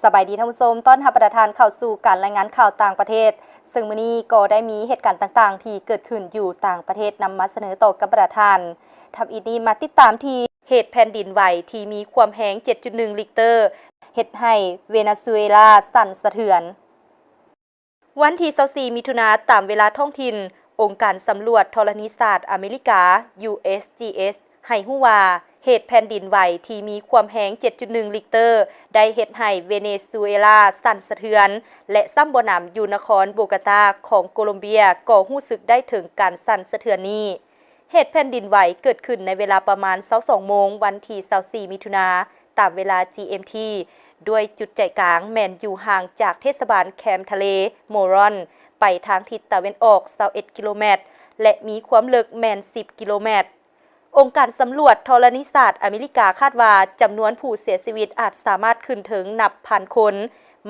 สบายดีท่านผู้ชมต้อนรับประธานเข้าสู่การรายงานข่าวต่างประเทศซึ่งมื้อนี้ก็ได้มีเหตุการณ์ต่างๆที่เกิดขึ้นอยู่ต่างประเทศนำมาเสนอต่อกับประธานทำอีนี้มาติดตามที่เหตุแผ่นดินไหวที่มีความแรง 7.1 ริกเตอร์เฮ็ดให้เวเนซุเอลาสั่นสะเทือนวันที่24มิถุนายนตามเวลาท้องถิ่นองค์การสำรวจธรณีศาสตร์อเมริกา USGS ให้ฮู้ว่าเหตุแผ่นดินไหวที่มีความแรง 7.1 ริกเตอร์ได้เฮ็ดให้เวเนซุเอลาสั่นสะเทือนและซ้ำบ่นำอยู่นครโบกาตาของโคลอมเบียก็รู้สึกได้ถึงการสั่นสะเทือนนี้เหตุแผ่นดินไหวเกิดขึ้นในเวลาประมาณ 22 โมงวันที่24มิถุนายนตามเวลา GMT ด้วยจุดใจกลางแม่นอยู่ห่างจากเทศบาลแคมป์ทะเลโมรอนไปทางทิศตะวันออก21กิโลเมตรและมีความลึกแม่น10กิโลเมตรองค์การสำรวจธรณีศาสตร์อเมริกาคาดว่าจำนวนผู้เสียชีวิตอาจสามารถขึ้นถึงนับพันคน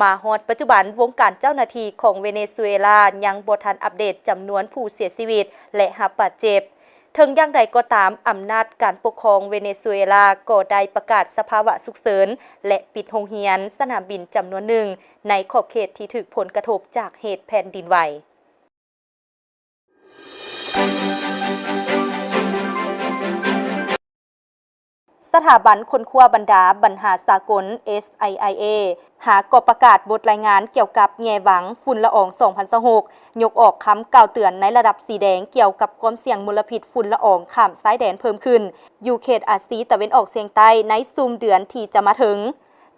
มาฮอดปัจจุบันวงการเจ้าหน้าที่ของเวเนซุเอลายังบ่ทันอัปเดตจำนวนผู้เสียชีวิตและรับบาดเจ็บถึงอย่างใดก็ตามอำนาจการปกครองเวเนซุเอลาก็ได้ประกาศสภาวะฉุกเฉินและปิดโรงเรียนสนามบินจำนวนหนึ่งในขอบเขตที่ถูกผลกระทบจากเหตุแผ่นดินไหวสถาบันค้นคว้าบรรดาปัญหาสากล SIIA หากประกาศบทรายงานเกี่ยวกับแง่หวังฝุ่นละออง 2026 ยกออกคำกล่าวเตือนในระดับสีแดงเกี่ยวกับความเสี่ยงมลพิษฝุ่นละอองข้ามสายแดนเพิ่มขึ้นอยู่เขตอาซีตะวันออกเฉียงใต้ในซุมเดือนที่จะมาถึง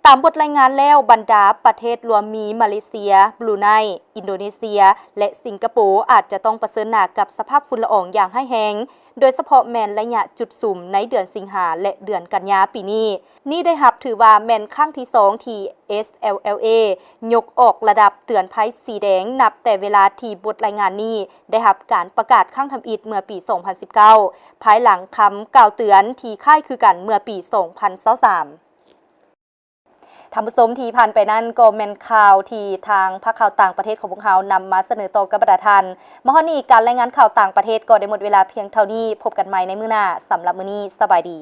ตามบทรายงานแล้วบรรดาประเทศรวมมีมาเลเซียบรูไนอินโดนีเซียและสิงคโปร์อาจจะต้องเผชิญหน้ากับสภาพฝุ่นละอองอย่างร้ายแรงโดยเฉพาะแมนระยะจุดสุ่มในเดือนสิงหาและเดือนกันยาปีนี้นี่ได้รับถือว่าแมนครั้งที่2ที่ SLLA ยกออกระดับเตือนภัยสีแดงนับแต่เวลาที่บทรายงานนี้ได้รับการประกาศครั้งทำอิฐเมื่อปี 2019 ภายหลังคำกล่าวเตือนที่ค่ายคือกันเมื่อปี 2023ท่านผู้ชมที่ผ่านไปนั่นก็แม่นข่าวที่ทางภาคข่าวต่างประเทศของพวกเรานำมาเสนอต่อกับประธานเมื่อนี้การรายงานข่าวต่างประเทศก็ได้หมดเวลาเพียงเท่านี้พบกันใหม่ในมื้อหน้าสำหรับมื้อนี้สบายดี